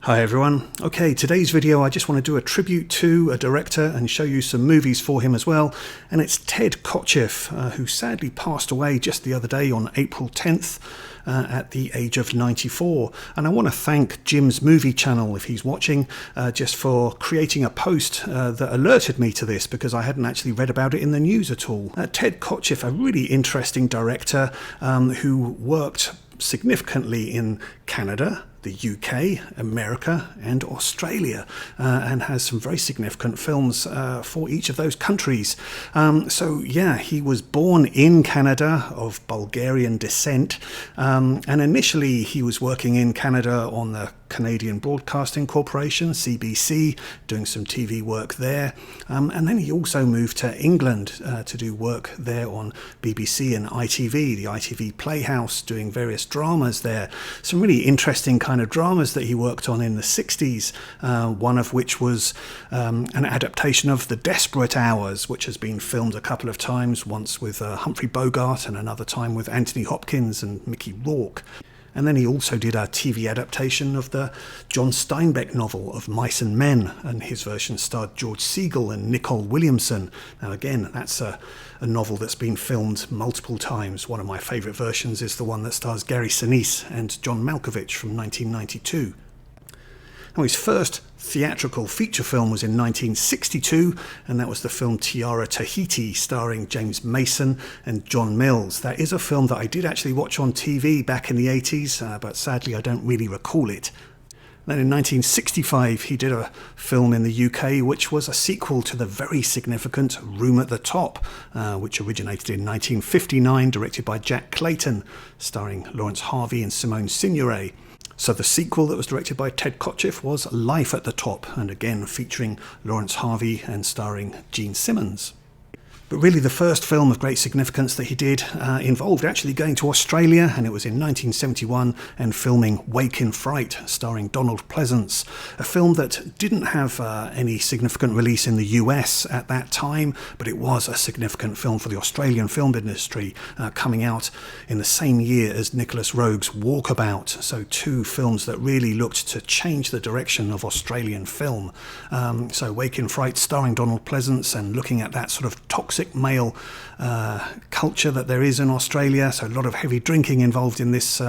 Hi everyone. Okay, today's video I just want to do a tribute to a director and show you some movies for him as well, and it's Ted Kotcheff, who sadly passed away just the other day on April 10th at the age of 94. And I want to thank Jim's Movie Channel, if he's watching, just for creating a post that alerted me to this, because I hadn't actually read about it in the news at all. Ted Kotcheff, a really interesting director who worked significantly in Canada, the UK, America and Australia, and has some very significant films for each of those countries. So yeah, he was born in Canada of Bulgarian descent, and initially he was working in Canada on the Canadian Broadcasting Corporation, CBC, doing some TV work there, and then he also moved to England to do work there on BBC and ITV, the ITV Playhouse, doing various dramas there. Some really interesting kind of dramas that he worked on in the 60s, one of which was an adaptation of The Desperate Hours, which has been filmed a couple of times, once with Humphrey Bogart and another time with Anthony Hopkins and Mickey Rourke. And then he also did a TV adaptation of the John Steinbeck novel of Mice and Men, and his version starred George Segal and Nicole Williamson. Now again, that's a novel that's been filmed multiple times. One of my favourite versions is the one that stars Gary Sinise and John Malkovich from 1992. Now, his first theatrical feature film was in 1962, and that was the film TIARA, TAHITI, starring James Mason and John Mills. That is a film that I did actually watch on TV back in the 80s, but sadly I don't really recall it. Then in 1965 he did a film in the UK which was a sequel to the very significant Room at the Top, which originated in 1959, directed by Jack Clayton, starring Lawrence Harvey and Simone Signoret. So the sequel that was directed by Ted Kotcheff was Life at the Top, and again featuring Lawrence Harvey and starring Gene Simmons. But really the first film of great significance that he did involved actually going to Australia, and it was in 1971 and filming Wake in Fright, starring Donald Pleasance, a film that didn't have any significant release in the US at that time, but it was a significant film for the Australian film industry, coming out in the same year as Nicholas Roeg's Walkabout. So two films that really looked to change the direction of Australian film. So Wake in Fright starring Donald Pleasance, and looking at that sort of toxic male culture that there is in Australia, so a lot of heavy drinking involved in this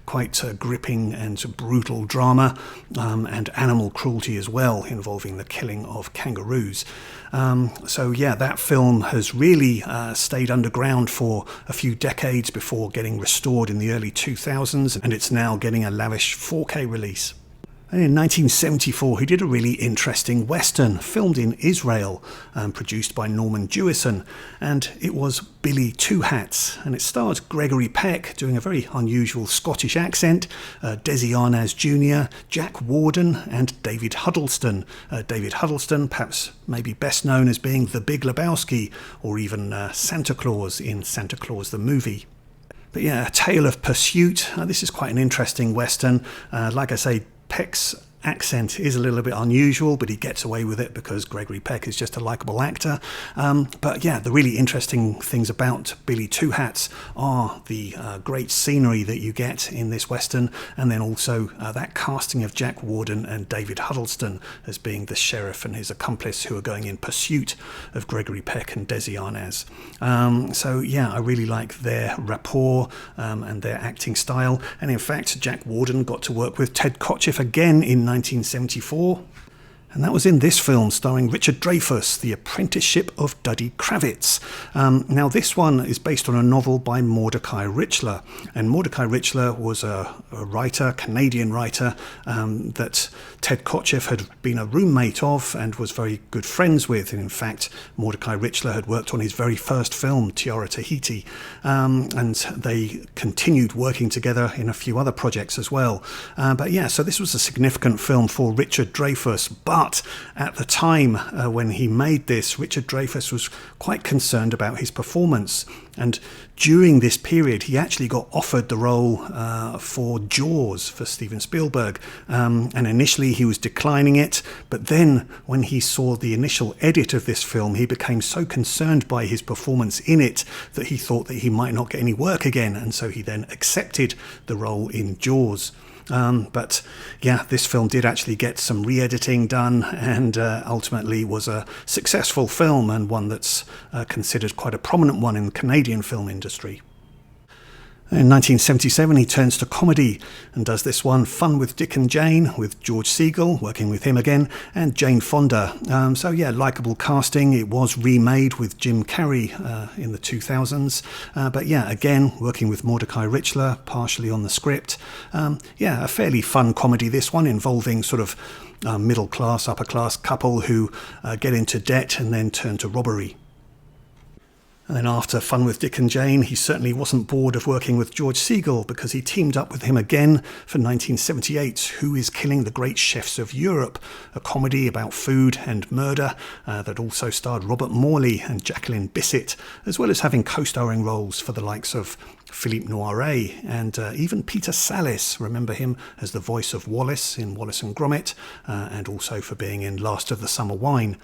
quite gripping and brutal drama, and animal cruelty as well, involving the killing of kangaroos. So yeah, that film has really stayed underground for a few decades before getting restored in the early 2000s, and it's now getting a lavish 4K release. And in 1974 he did a really interesting western filmed in Israel, produced by Norman Jewison, and it was Billy Two Hats, and it stars Gregory Peck doing a very unusual Scottish accent, Desi Arnaz Jr., Jack Warden and David Huddleston. David Huddleston perhaps maybe best known as being the Big Lebowski, or even Santa Claus in Santa Claus the Movie. But yeah, A Tale of Pursuit, this is quite an interesting western. Like I say, Peck's accent is a little bit unusual, but he gets away with it because Gregory Peck is just a likeable actor. But yeah, the really interesting things about Billy Two Hats are the great scenery that you get in this western, and then also that casting of Jack Warden and David Huddleston as being the sheriff and his accomplice who are going in pursuit of Gregory Peck and Desi Arnaz. So yeah, I really like their rapport and their acting style, and in fact Jack Warden got to work with Ted Kotcheff again in 1974, and that was in this film starring Richard Dreyfuss, The Apprenticeship of Duddy Kravitz. Now this one is based on a novel by Mordecai Richler, and Mordecai Richler was a writer, Canadian writer, that Ted Kotcheff had been a roommate of and was very good friends with. And in fact, Mordecai Richler had worked on his very first film, TIARA, TAHITI, and they continued working together in a few other projects as well. But yeah, so this was a significant film for Richard Dreyfuss, but at the time when he made this, Richard Dreyfuss was quite concerned about his performance, and during this period he actually got offered the role for Jaws for Steven Spielberg, and initially he was declining it, but then when he saw the initial edit of this film he became so concerned by his performance in it that he thought that he might not get any work again, and so he then accepted the role in Jaws. But yeah, this film did actually get some re-editing done, and ultimately was a successful film, and one that's considered quite a prominent one in the Canadian film industry. In 1977, he turns to comedy and does this one, Fun with Dick and Jane, with George Segal, working with him again, and Jane Fonda. So yeah, likeable casting. It was remade with Jim Carrey in the 2000s. But yeah, again, working with Mordecai Richler, partially on the script. Yeah, a fairly fun comedy, this one, involving sort of middle class, upper class couple who get into debt and then turn to robbery. And then after Fun with Dick and Jane, he certainly wasn't bored of working with George Segal, because he teamed up with him again for 1978's Who is Killing the Great Chefs of Europe, a comedy about food and murder that also starred Robert Morley and Jacqueline Bisset, as well as having co-starring roles for the likes of Philippe Noiret and even Peter Sallis. Remember him as the voice of Wallace in Wallace and Gromit, and also for being in Last of the Summer Wine.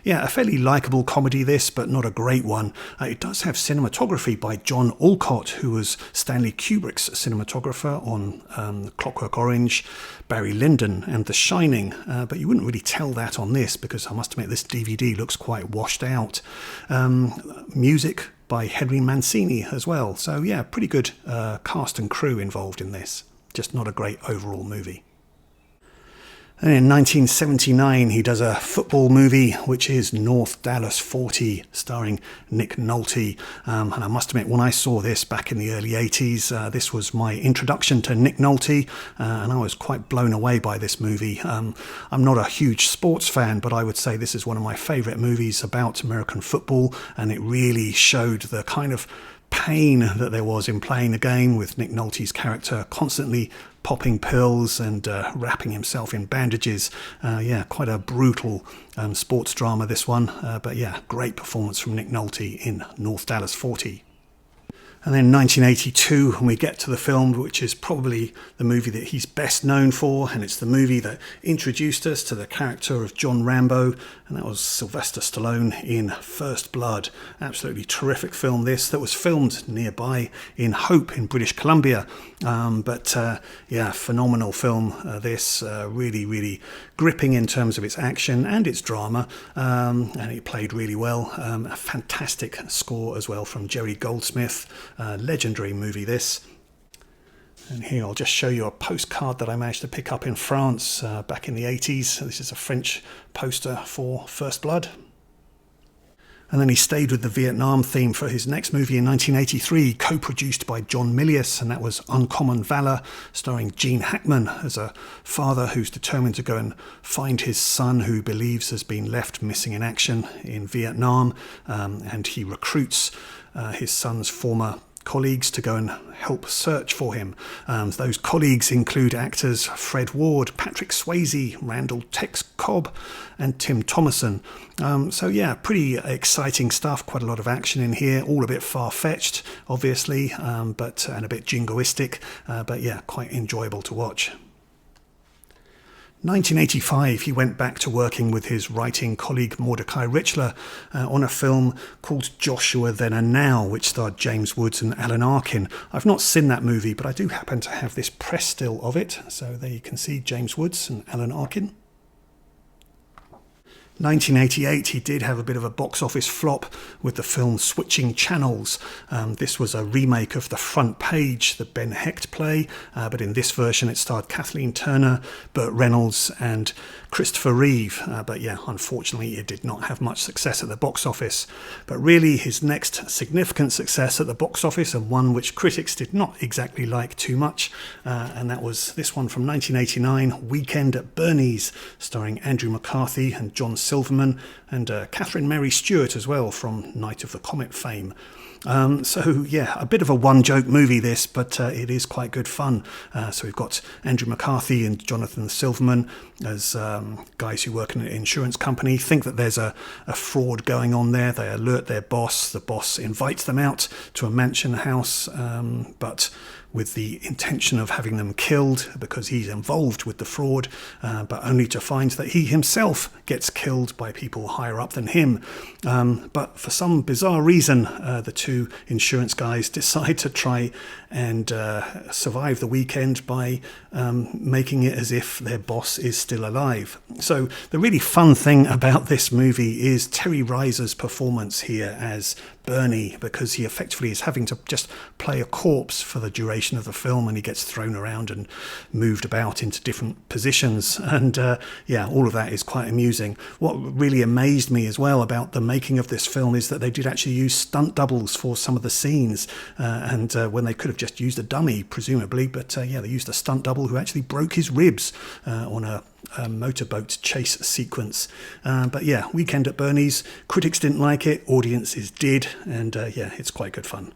Yeah, a fairly likeable comedy this, but not a great one. It does have cinematography by John Alcott, who was Stanley Kubrick's cinematographer on Clockwork Orange, Barry Lyndon and The Shining, but you wouldn't really tell that on this, because I must admit this DVD looks quite washed out. Music by Henry Mancini as well, so yeah, pretty good cast and crew involved in this, just not a great overall movie. And in 1979, he does a football movie, which is North Dallas 40, starring Nick Nolte. And I must admit, when I saw this back in the early 80s, this was my introduction to Nick Nolte, and I was quite blown away by this movie. I'm not a huge sports fan, but I would say this is one of my favourite movies about American football, and it really showed the kind of pain that there was in playing the game, with Nick Nolte's character constantly popping pills and wrapping himself in bandages. Yeah, quite a brutal sports drama, this one. But yeah, great performance from Nick Nolte in North Dallas 40. And then 1982, we get to the film which is probably the movie that he's best known for, and it's the movie that introduced us to the character of John Rambo, and that was Sylvester Stallone in First Blood. Absolutely terrific film this, that was filmed nearby in Hope in British Columbia. Yeah, phenomenal film this, really gripping in terms of its action and its drama, and it played really well. A fantastic score as well from Jerry Goldsmith. Legendary movie this. And here I'll just show you a postcard that I managed to pick up in France back in the 80s. This is a French poster for First Blood. And then he stayed with the Vietnam theme for his next movie in 1983, co-produced by John Milius, and that was Uncommon Valor, starring Gene Hackman as a father who's determined to go and find his son, who believes has been left missing in action in Vietnam, and he recruits his son's former colleagues to go and help search for him. Those colleagues include actors Fred Ward, Patrick Swayze, Randall Tex Cobb and Tim Thomerson. So yeah, pretty exciting stuff, quite a lot of action in here, all a bit far-fetched obviously, and a bit jingoistic, but yeah, quite enjoyable to watch. 1985, he went back to working with his writing colleague Mordecai Richler on a film called Joshua Then and Now, which starred James Woods and Alan Arkin. I've not seen that movie, but I do happen to have this press still of it. So there you can see James Woods and Alan Arkin. 1988, he did have a bit of a box office flop with the film Switching Channels. This was a remake of The Front Page, the Ben Hecht play, but in this version it starred Kathleen Turner, Burt Reynolds and Christopher Reeve. But yeah, unfortunately it did not have much success at the box office. But really his next significant success at the box office, and one which critics did not exactly like too much, and that was this one from 1989, Weekend at Bernie's, starring Andrew McCarthy and John Silverman and Catherine Mary Stewart as well from Night of the Comet fame. So yeah, a bit of a one-joke movie this, but it is quite good fun. So we've got Andrew McCarthy and Jonathan Silverman as guys who work in an insurance company, think that there's a fraud going on there. They alert their boss. The boss invites them out to a mansion house, but with the intention of having them killed because he's involved with the fraud, but only to find that he himself gets killed by people higher up than him. But for some bizarre reason, the two insurance guys decide to try and survive the weekend by making it as if their boss is still alive. So the really fun thing about this movie is Terry Reiser's performance here as Bernie, because he effectively is having to just play a corpse for the duration of the film, and he gets thrown around and moved about into different positions, and yeah, all of that is quite amusing. What really amazed me as well about the making of this film is that they did actually use stunt doubles for some of the scenes, and when they could have just used a dummy presumably, but yeah, they used a stunt double who actually broke his ribs on a motorboat chase sequence. But yeah, Weekend at Bernie's, critics didn't like it, audiences did, and yeah, it's quite good fun.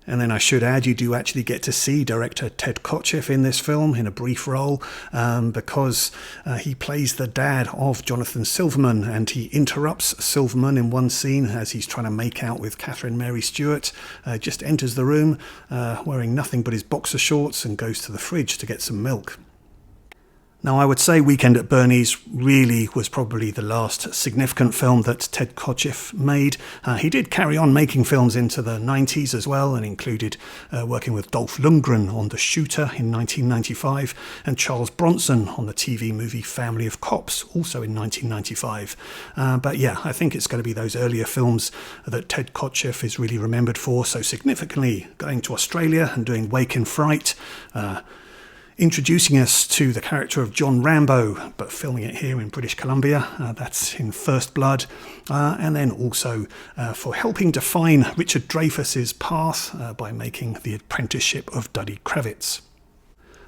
And then I should add, you do actually get to see director Ted Kotcheff in this film in a brief role, because he plays the dad of Jonathan Silverman, and he interrupts Silverman in one scene as he's trying to make out with Catherine Mary Stewart. Just enters the room wearing nothing but his boxer shorts and goes to the fridge to get some milk. Now, I would say Weekend at Bernie's really was probably the last significant film that Ted Kotcheff made. He did carry on making films into the 90s as well, and included working with Dolph Lundgren on The Shooter in 1995, and Charles Bronson on the TV movie Family of Cops, also in 1995. But yeah, I think it's going to be those earlier films that Ted Kotcheff is really remembered for so significantly, going to Australia and doing Wake in Fright, introducing us to the character of John Rambo, but filming it here in British Columbia. That's in First Blood. And then also for helping define Richard Dreyfuss's path by making The Apprenticeship of Duddy Kravitz.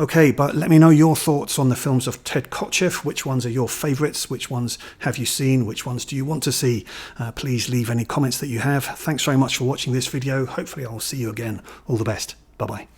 Okay, but let me know your thoughts on the films of Ted Kotcheff. Which ones are your favourites? Which ones have you seen? Which ones do you want to see? Please leave any comments that you have. Thanks very much for watching this video. Hopefully I'll see you again. All the best. Bye-bye.